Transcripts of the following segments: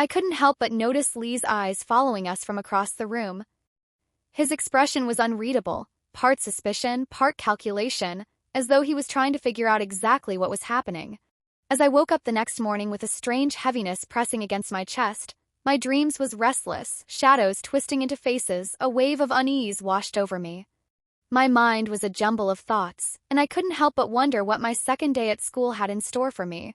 I couldn't help but notice Lee's eyes following us from across the room. His expression was unreadable, part suspicion, part calculation, as though he was trying to figure out exactly what was happening. As I woke up the next morning with a strange heaviness pressing against my chest, my dreams was restless, shadows twisting into faces, a wave of unease washed over me. My mind was a jumble of thoughts, and I couldn't help but wonder what my second day at school had in store for me.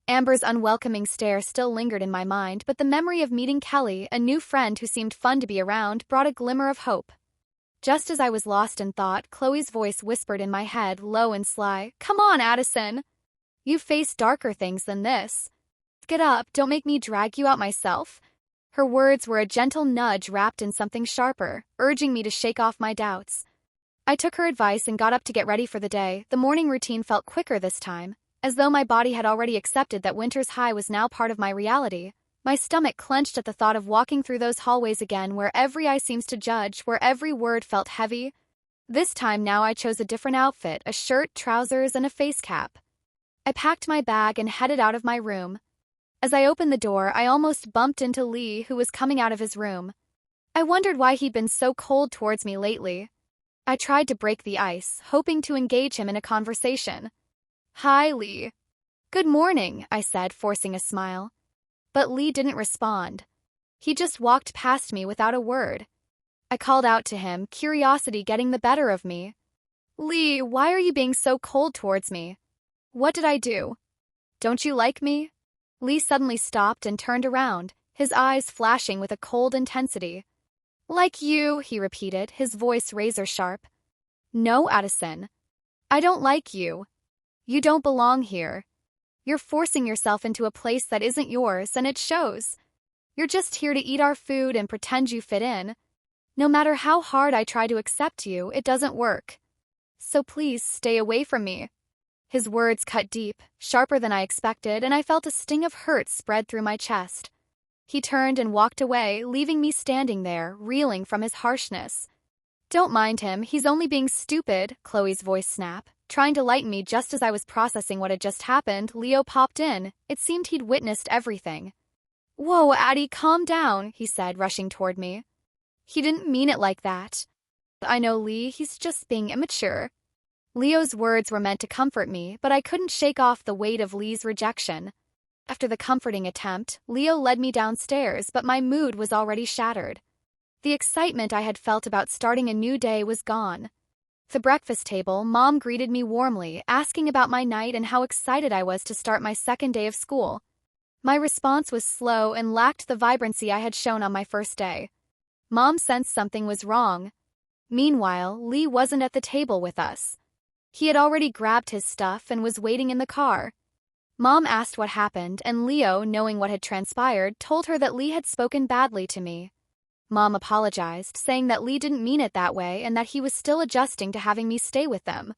Amber's unwelcoming stare still lingered in my mind, but the memory of meeting Kelly, a new friend who seemed fun to be around, brought a glimmer of hope. Just as I was lost in thought, Chloe's voice whispered in my head, low and sly, "Come on, Addison! You've faced darker things than this. Get up, don't make me drag you out myself." Her words were a gentle nudge wrapped in something sharper, urging me to shake off my doubts. I took her advice and got up to get ready for the day. The morning routine felt quicker this time, as though my body had already accepted that winter's high was now part of my reality. My stomach clenched at the thought of walking through those hallways again where every eye seems to judge, where every word felt heavy. This time now I chose a different outfit, a shirt, trousers, and a face cap. I packed my bag and headed out of my room. As I opened the door, I almost bumped into Lee, who was coming out of his room. I wondered why he'd been so cold towards me lately. I tried to break the ice, hoping to engage him in a conversation. "Hi, Lee." "Good morning," I said, forcing a smile. But Lee didn't respond. He just walked past me without a word. I called out to him, curiosity getting the better of me. "Lee, why are you being so cold towards me? What did I do? Don't you like me?" Lee suddenly stopped and turned around, his eyes flashing with a cold intensity. "Like you," he repeated, his voice razor-sharp. "No, Addison. I don't like you. You don't belong here. You're forcing yourself into a place that isn't yours, and it shows. You're just here to eat our food and pretend you fit in. No matter how hard I try to accept you, it doesn't work. So please stay away from me." His words cut deep, sharper than I expected, and I felt a sting of hurt spread through my chest. He turned and walked away, leaving me standing there, reeling from his harshness. "Don't mind him, he's only being stupid," Chloe's voice snapped. Trying to lighten me just as I was processing what had just happened, Leo popped in. It seemed he'd witnessed everything. "Whoa, Addie, calm down," he said, rushing toward me. "He didn't mean it like that." "I know, Lee, he's just being immature." Leo's words were meant to comfort me, but I couldn't shake off the weight of Lee's rejection. After the comforting attempt, Leo led me downstairs, but my mood was already shattered. The excitement I had felt about starting a new day was gone. At the breakfast table, Mom greeted me warmly, asking about my night and how excited I was to start my second day of school. My response was slow and lacked the vibrancy I had shown on my first day. Mom sensed something was wrong. Meanwhile, Lee wasn't at the table with us. He had already grabbed his stuff and was waiting in the car. Mom asked what happened, and Leo, knowing what had transpired, told her that Lee had spoken badly to me. Mom apologized, saying that Lee didn't mean it that way and that he was still adjusting to having me stay with them.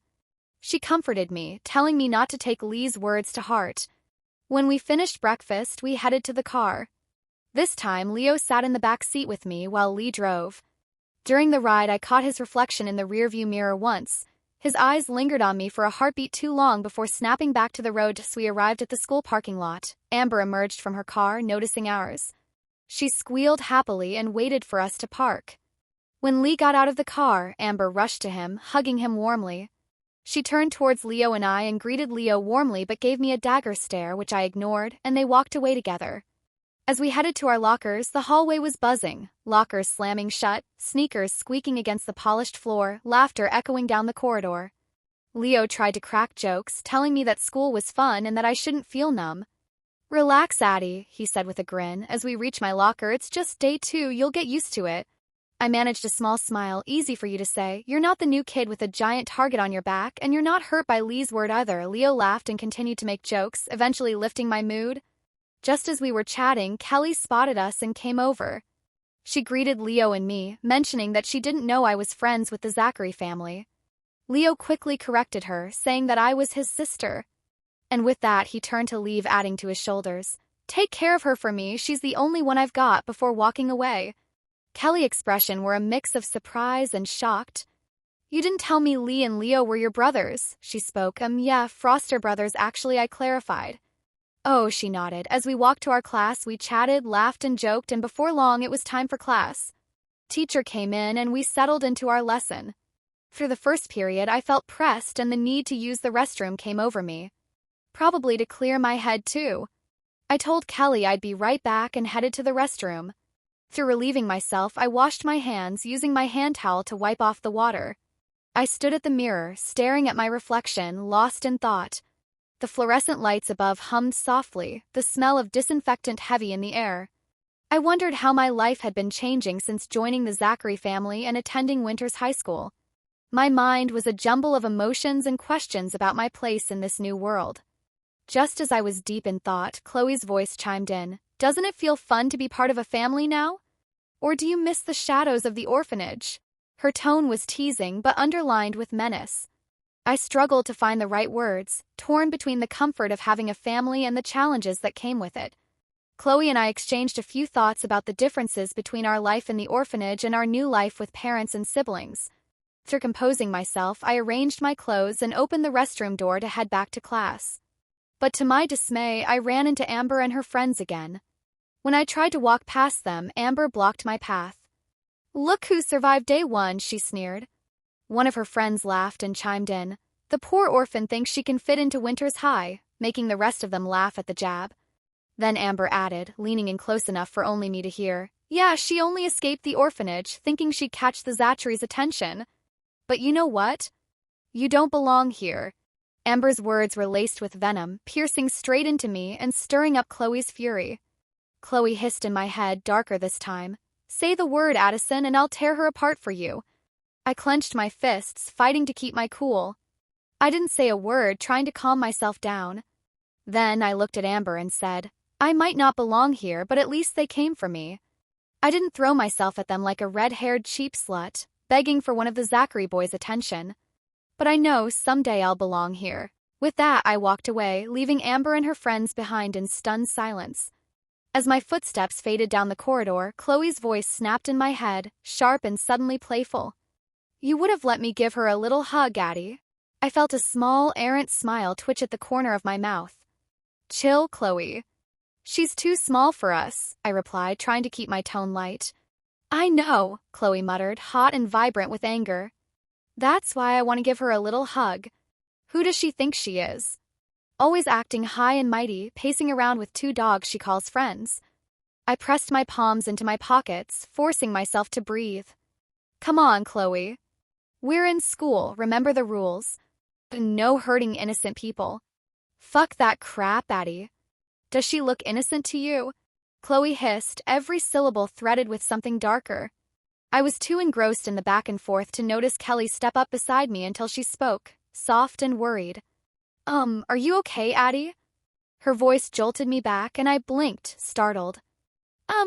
She comforted me, telling me not to take Lee's words to heart. When we finished breakfast, we headed to the car. This time, Leo sat in the back seat with me while Lee drove. During the ride, I caught his reflection in the rearview mirror once. His eyes lingered on me for a heartbeat too long before snapping back to the road as we arrived at the school parking lot. Amber emerged from her car, noticing ours. She squealed happily and waited for us to park. When Lee got out of the car, Amber rushed to him, hugging him warmly. She turned towards Leo and I and greeted Leo warmly but gave me a dagger stare, which I ignored, and they walked away together. As we headed to our lockers, the hallway was buzzing, lockers slamming shut, sneakers squeaking against the polished floor, laughter echoing down the corridor. Leo tried to crack jokes, telling me that school was fun and that I shouldn't feel numb. "Relax, Addie," he said with a grin. "As we reach my locker, it's just day 2, you'll get used to it." I managed a small smile, easy for you to say. "You're not the new kid with a giant target on your back, and you're not hurt by Lee's word either." Leo laughed and continued to make jokes, eventually lifting my mood. Just as we were chatting, Kelly spotted us and came over. She greeted Leo and me, mentioning that she didn't know I was friends with the Zachary family. Leo quickly corrected her, saying that I was his sister. And with that, he turned to leave, adding to his shoulders, "Take care of her for me, she's the only one I've got," before walking away. Kelly's expression were a mix of surprise and shocked. "You didn't tell me Lee and Leo were your brothers," she spoke. Yeah, Foster brothers actually," I clarified. Oh, she nodded. As we walked to our class, we chatted, laughed, and joked, and before long it was time for class. Teacher came in and we settled into our lesson. For the first period, I felt pressed and the need to use the restroom came over me. Probably to clear my head too. I told Kelly I'd be right back and headed to the restroom. Through relieving myself, I washed my hands using my hand towel to wipe off the water. I stood at the mirror, staring at my reflection, lost in thought. The fluorescent lights above hummed softly, the smell of disinfectant heavy in the air. I wondered how my life had been changing since joining the Zachary family and attending Winters High School. My mind was a jumble of emotions and questions about my place in this new world. Just as I was deep in thought, Chloe's voice chimed in. Doesn't it feel fun to be part of a family now? Or do you miss the shadows of the orphanage? Her tone was teasing but underlined with menace. I struggled to find the right words, torn between the comfort of having a family and the challenges that came with it. Chloe and I exchanged a few thoughts about the differences between our life in the orphanage and our new life with parents and siblings. Through composing myself, I arranged my clothes and opened the restroom door to head back to class. But to my dismay, I ran into Amber and her friends again. When I tried to walk past them, Amber blocked my path. "Look who survived day one," she sneered. One of her friends laughed and chimed in. The poor orphan thinks she can fit into Winters High, making the rest of them laugh at the jab. Then Amber added, leaning in close enough for only me to hear, "Yeah, she only escaped the orphanage, thinking she'd catch the Zachary's attention. But you know what? You don't belong here." Amber's words were laced with venom, piercing straight into me and stirring up Chloe's fury. Chloe hissed in my head, darker this time. "Say the word, Addison, and I'll tear her apart for you." I clenched my fists, fighting to keep my cool. I didn't say a word, trying to calm myself down. Then I looked at Amber and said, "I might not belong here, but at least they came for me." I didn't throw myself at them like a red-haired cheap slut, begging for one of the Zachary boys' attention. But I know someday I'll belong here. With that, I walked away, leaving Amber and her friends behind in stunned silence. As my footsteps faded down the corridor, Chloe's voice snapped in my head, sharp and suddenly playful. "You would have let me give her a little hug, Addie." I felt a small, errant smile twitch at the corner of my mouth. "Chill, Chloe. She's too small for us," I replied, trying to keep my tone light. "I know," Chloe muttered, hot and vibrant with anger. "That's why I want to give her a little hug. Who does she think she is? Always acting high and mighty, pacing around with two dogs she calls friends." I pressed my palms into my pockets, forcing myself to breathe. "Come on, Chloe. We're in school, remember the rules. No hurting innocent people." "Fuck that crap, Addie. Does she look innocent to you?" Chloe hissed, every syllable threaded with something darker. I was too engrossed in the back and forth to notice Kelly step up beside me until she spoke, soft and worried. Are you okay, Addie?" Her voice jolted me back and I blinked, startled.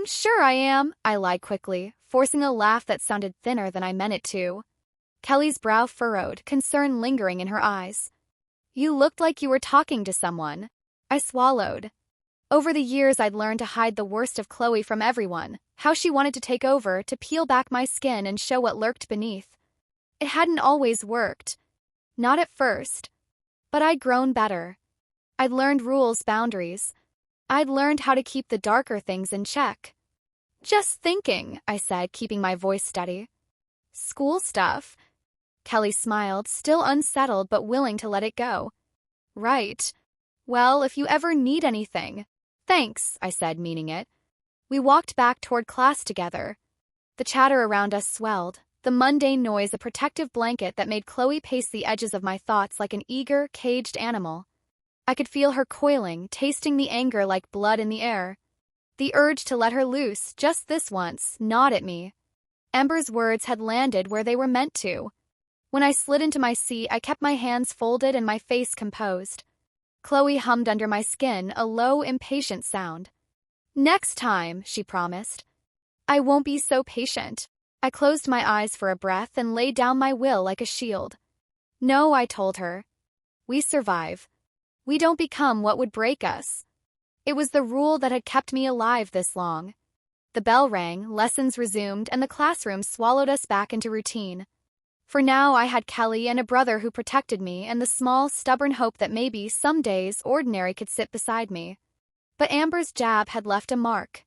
Sure I am," I lied quickly, forcing a laugh that sounded thinner than I meant it to. Kelly's brow furrowed, concern lingering in her eyes. "You looked like you were talking to someone." I swallowed. Over the years I'd learned to hide the worst of Chloe from everyone, how she wanted to take over, to peel back my skin and show what lurked beneath. It hadn't always worked. Not at first. But I'd grown better. I'd learned rules, boundaries. I'd learned how to keep the darker things in check. "Just thinking," I said, keeping my voice steady. "School stuff." Kelly smiled, still unsettled but willing to let it go. "Right. Well, if you ever need anything." "Thanks," I said, meaning it. We walked back toward class together. The chatter around us swelled, the mundane noise a protective blanket that made Chloe pace the edges of my thoughts like an eager, caged animal. I could feel her coiling, tasting the anger like blood in the air. The urge to let her loose, just this once, gnawed at me. Amber's words had landed where they were meant to. When I slid into my seat, I kept my hands folded and my face composed. Chloe hummed under my skin, a low, impatient sound. "Next time," she promised. "I won't be so patient." I closed my eyes for a breath and laid down my will like a shield. "No," I told her. "We survive. We don't become what would break us." It was the rule that had kept me alive this long. The bell rang, lessons resumed, and the classroom swallowed us back into routine. For now I had Kelly and a brother who protected me and the small, stubborn hope that maybe, some days, ordinary could sit beside me. But Amber's jab had left a mark.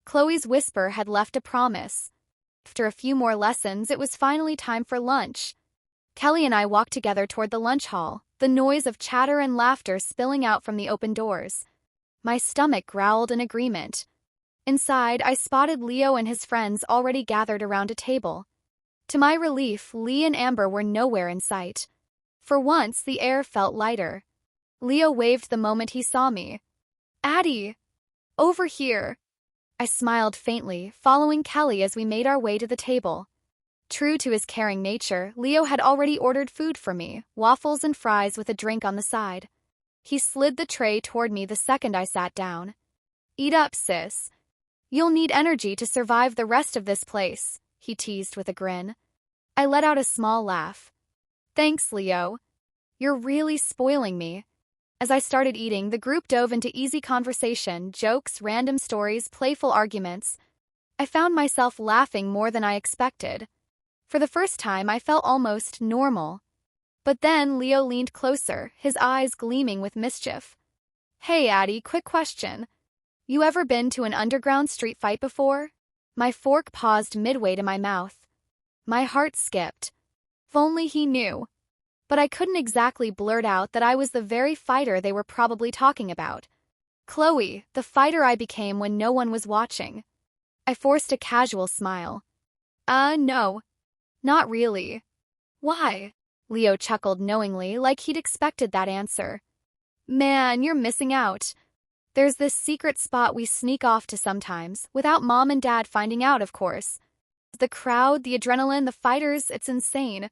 Chloe's whisper had left a promise. After a few more lessons, it was finally time for lunch. Kelly and I walked together toward the lunch hall, the noise of chatter and laughter spilling out from the open doors. My stomach growled in agreement. Inside, I spotted Leo and his friends already gathered around a table. To my relief, Lee and Amber were nowhere in sight. For once, the air felt lighter. Leo waved the moment he saw me. "Addie! Over here!" I smiled faintly, following Kelly as we made our way to the table. True to his caring nature, Leo had already ordered food for me, waffles and fries with a drink on the side. He slid the tray toward me the second I sat down. "Eat up, sis. You'll need energy to survive the rest of this place," he teased with a grin. I let out a small laugh. "Thanks, Leo. You're really spoiling me." As I started eating, the group dove into easy conversation, jokes, random stories, playful arguments. I found myself laughing more than I expected. For the first time, I felt almost normal. But then Leo leaned closer, his eyes gleaming with mischief. "Hey, Addie, quick question. You ever been to an underground street fight before?" My fork paused midway to my mouth. My heart skipped. If only he knew. But I couldn't exactly blurt out that I was the very fighter they were probably talking about. Chloe, the fighter I became when no one was watching. I forced a casual smile. No. Not really." "Why?" Leo chuckled knowingly, like he'd expected that answer. "Man, you're missing out. There's this secret spot we sneak off to sometimes, without Mom and Dad finding out, of course. The crowd, the adrenaline, the fighters, it's insane."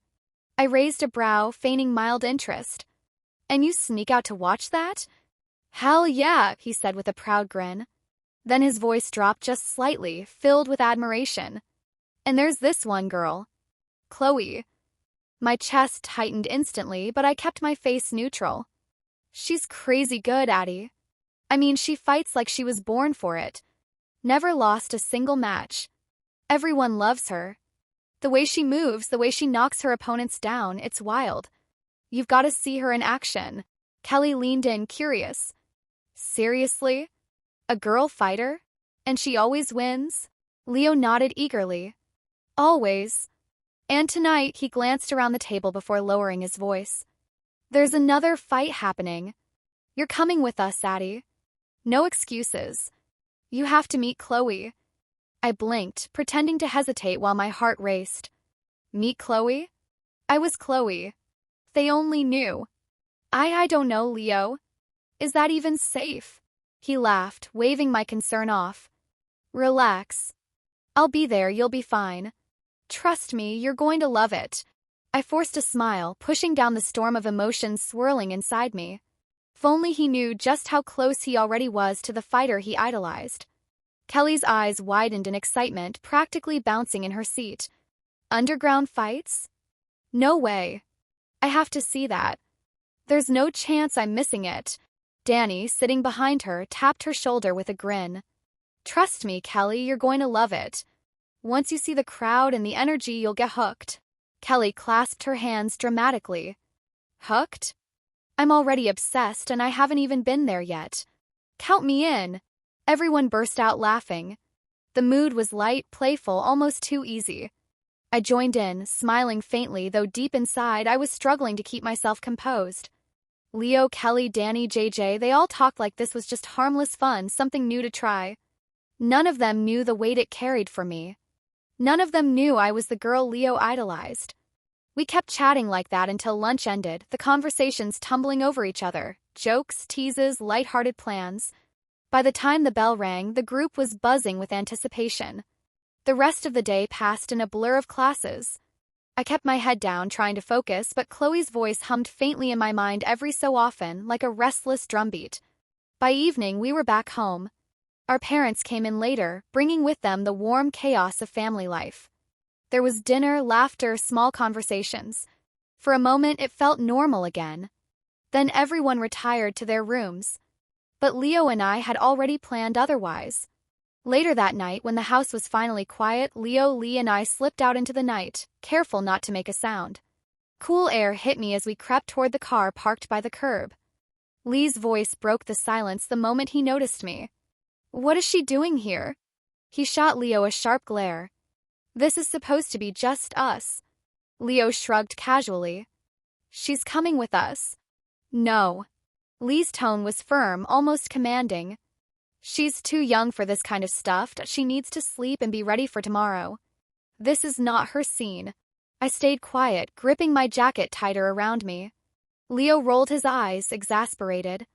I raised a brow, feigning mild interest. "And you sneak out to watch that?" "Hell yeah," he said with a proud grin. Then his voice dropped just slightly, filled with admiration. "And there's this one girl. Chloe." My chest tightened instantly, but I kept my face neutral. "She's crazy good, Addie. I mean, she fights like she was born for it. Never lost a single match. Everyone loves her. The way she moves, the way she knocks her opponents down, it's wild. You've got to see her in action." Kelly leaned in, curious. "Seriously? A girl fighter? And she always wins?" Leo nodded eagerly. "Always. And tonight," he glanced around the table before lowering his voice. "There's another fight happening. You're coming with us, Addie. No excuses. You have to meet Chloe." I blinked, pretending to hesitate while my heart raced. Meet Chloe? I was Chloe. They only knew. I don't know, Leo. Is that even safe?" He laughed, waving my concern off. "Relax. I'll be there, you'll be fine. Trust me, you're going to love it." I forced a smile, pushing down the storm of emotions swirling inside me. If only he knew just how close he already was to the fighter he idolized. Kelly's eyes widened in excitement, practically bouncing in her seat. "Underground fights? No way. I have to see that. There's no chance I'm missing it." Danny, sitting behind her, tapped her shoulder with a grin. "Trust me, Kelly, you're going to love it. Once you see the crowd and the energy, you'll get hooked." Kelly clasped her hands dramatically. "Hooked? I'm already obsessed and I haven't even been there yet. Count me in." Everyone burst out laughing. The mood was light, playful, almost too easy. I joined in, smiling faintly, though deep inside I was struggling to keep myself composed. Leo, Kelly, Danny, JJ, they all talked like this was just harmless fun, something new to try. None of them knew the weight it carried for me. None of them knew I was the girl Leo idolized. We kept chatting like that until lunch ended, the conversations tumbling over each other, jokes, teases, light-hearted plans. By the time the bell rang, the group was buzzing with anticipation. The rest of the day passed in a blur of classes. I kept my head down, trying to focus, but Chloe's voice hummed faintly in my mind every so often, like a restless drumbeat. By evening, we were back home. Our parents came in later, bringing with them the warm chaos of family life. There was dinner, laughter, small conversations. For a moment, it felt normal again. Then everyone retired to their rooms. But Leo and I had already planned otherwise. Later that night, when the house was finally quiet, Leo, Lee, and I slipped out into the night, careful not to make a sound. Cool air hit me as we crept toward the car parked by the curb. Lee's voice broke the silence the moment he noticed me. What is she doing here? He shot Leo a sharp glare. This is supposed to be just us. Leo shrugged casually. She's coming with us. No. Lee's tone was firm, almost commanding. She's too young for this kind of stuff. She needs to sleep and be ready for tomorrow. This is not her scene. I stayed quiet, gripping my jacket tighter around me. Leo rolled his eyes, exasperated.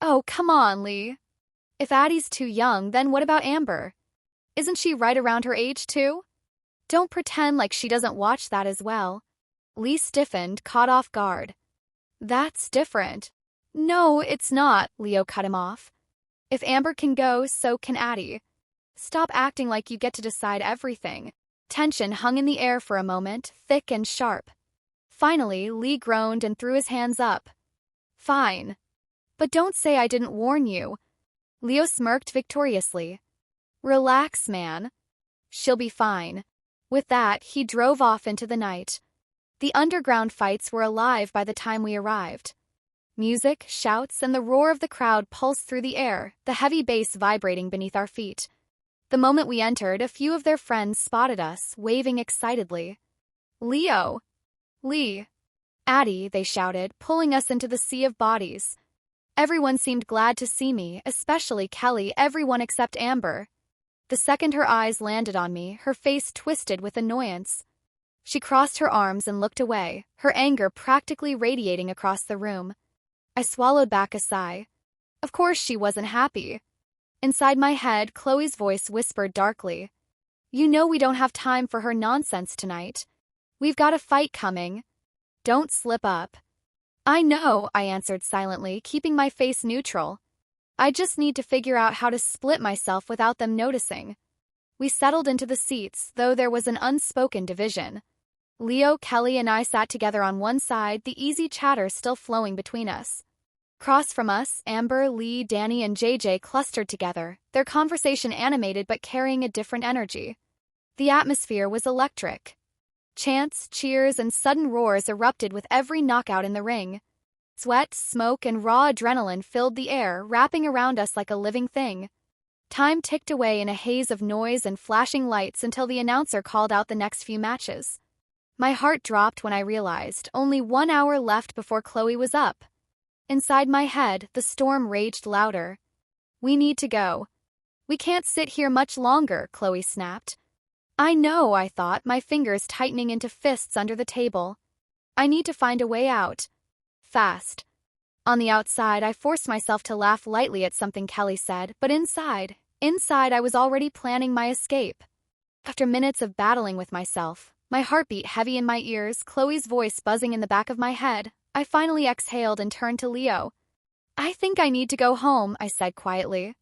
Oh, come on, Lee. If Addie's too young, then what about Amber? Isn't she right around her age, too? Don't pretend like she doesn't watch that as well. Lee stiffened, caught off guard. That's different. No, it's not, Leo cut him off. If Amber can go, so can Addie. Stop acting like you get to decide everything. Tension hung in the air for a moment, thick and sharp. Finally, Lee groaned and threw his hands up. Fine. But don't say I didn't warn you. Leo smirked victoriously. Relax, man. She'll be fine. With that, he drove off into the night. The underground fights were alive by the time we arrived. Music, shouts, and the roar of the crowd pulsed through the air, the heavy bass vibrating beneath our feet. The moment we entered, a few of their friends spotted us, waving excitedly. Leo! Lee! Addie, they shouted, pulling us into the sea of bodies. Everyone seemed glad to see me, especially Kelly, everyone except Amber. The second her eyes landed on me, her face twisted with annoyance. She crossed her arms and looked away, her anger practically radiating across the room. I swallowed back a sigh. Of course she wasn't happy. Inside my head, Chloe's voice whispered darkly. You know we don't have time for her nonsense tonight. We've got a fight coming. Don't slip up. I know, I answered silently, keeping my face neutral. I just need to figure out how to split myself without them noticing. We settled into the seats, though there was an unspoken division. Leo, Kelly, and I sat together on one side, the easy chatter still flowing between us. Across from us, Amber, Lee, Danny, and JJ clustered together, their conversation animated but carrying a different energy. The atmosphere was electric. Chants, cheers, and sudden roars erupted with every knockout in the ring. Sweat, smoke, and raw adrenaline filled the air, wrapping around us like a living thing. Time ticked away in a haze of noise and flashing lights until the announcer called out the next few matches. My heart dropped when I realized only 1 hour left before Chloe was up. Inside my head, the storm raged louder. We need to go. We can't sit here much longer, Chloe snapped. I know, I thought, my fingers tightening into fists under the table. I need to find a way out. Fast. On the outside, I forced myself to laugh lightly at something Kelly said, but inside I was already planning my escape. After minutes of battling with myself, my heartbeat heavy in my ears, Chloe's voice buzzing in the back of my head, I finally exhaled and turned to Leo. I think I need to go home, I said quietly.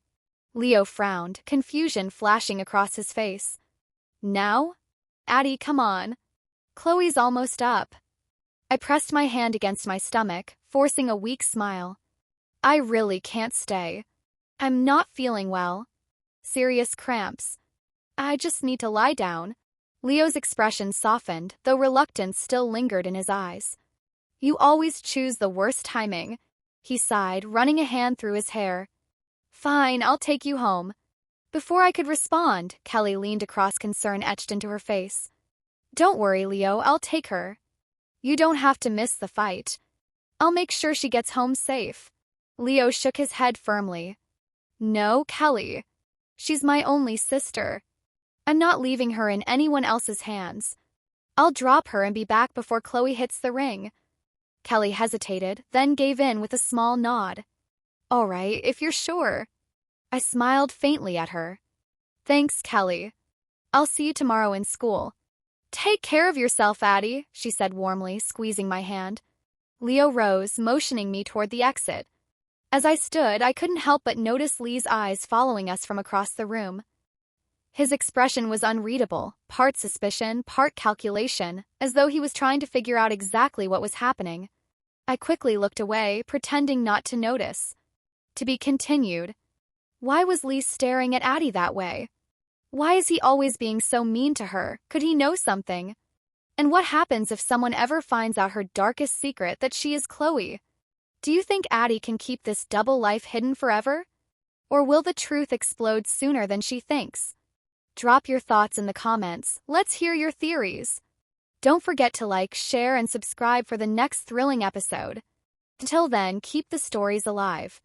Leo frowned, confusion flashing across his face. Now? Addie, come on. Chloe's almost up. I pressed my hand against my stomach, forcing a weak smile. I really can't stay. I'm not feeling well. Serious cramps. I just need to lie down. Leo's expression softened, though reluctance still lingered in his eyes. You always choose the worst timing, he sighed, running a hand through his hair. Fine, I'll take you home. Before I could respond, Kelly leaned across, concern etched into her face. Don't worry, Leo, I'll take her. You don't have to miss the fight. I'll make sure she gets home safe. Leo shook his head firmly. No, Kelly. She's my only sister. I'm not leaving her in anyone else's hands. I'll drop her and be back before Chloe hits the ring. Kelly hesitated, then gave in with a small nod. All right, if you're sure. I smiled faintly at her. Thanks, Kelly. I'll see you tomorrow in school. Take care of yourself, Addie, she said warmly, squeezing my hand. Leo rose, motioning me toward the exit. As I stood, I couldn't help but notice Lee's eyes following us from across the room. His expression was unreadable, part suspicion, part calculation, as though he was trying to figure out exactly what was happening. I quickly looked away, pretending not to notice. To be continued. Why was Lee staring at Addie that way? Why is he always being so mean to her? Could he know something? And what happens if someone ever finds out her darkest secret, that she is Chloe? Do you think Addie can keep this double life hidden forever? Or will the truth explode sooner than she thinks? Drop your thoughts in the comments. Let's hear your theories. Don't forget to like, share, and subscribe for the next thrilling episode. Until then, keep the stories alive.